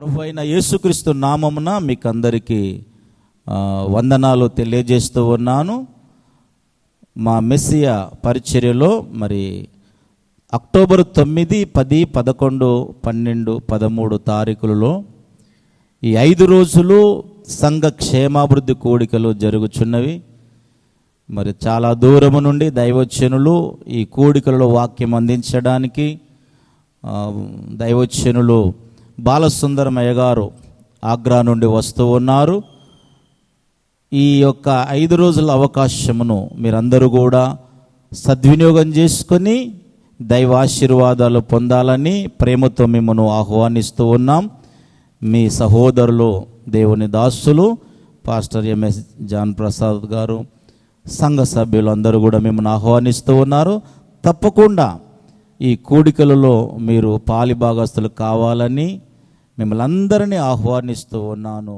ప్రభు అయిన యేసుక్రీస్తు నామమున మీకు అందరికీ వందనాలు తెలియజేస్తూ ఉన్నాను. మా మెస్సియా పరిచర్యలో మరి అక్టోబర్ 9, 10, 11, 12, 13 తారీఖులలో ఈ 5 రోజులు సంఘ క్షేమాభివృద్ధి కూడికలు జరుగుచున్నవి. మరి చాలా దూరము నుండి దైవజనులు ఈ కూడికలలో వాక్యం అందించడానికి దైవజనులు బాలసుందరమయ్య గారు ఆగ్రా నుండి వస్తూ ఉన్నారు. ఈ యొక్క 5 రోజుల అవకాశమును మీరందరూ కూడా సద్వినియోగం చేసుకొని దైవాశీర్వాదాలు పొందాలని ప్రేమతో మిమ్మల్ని ఆహ్వానిస్తూ ఉన్నాం. మీ సహోదరులు దేవుని దాసులు పాస్టర్ ఎంఎస్ జాన్ ప్రసాద్ గారు, సంఘ సభ్యులు అందరూ కూడా మిమ్మల్ని ఆహ్వానిస్తూ ఉన్నారు. తప్పకుండా ఈ కూడికలలో మీరు పాలిభాగస్తులు కావాలని మిమ్మల్ని అందరినీ ఆహ్వానిస్తూ ఉన్నాను.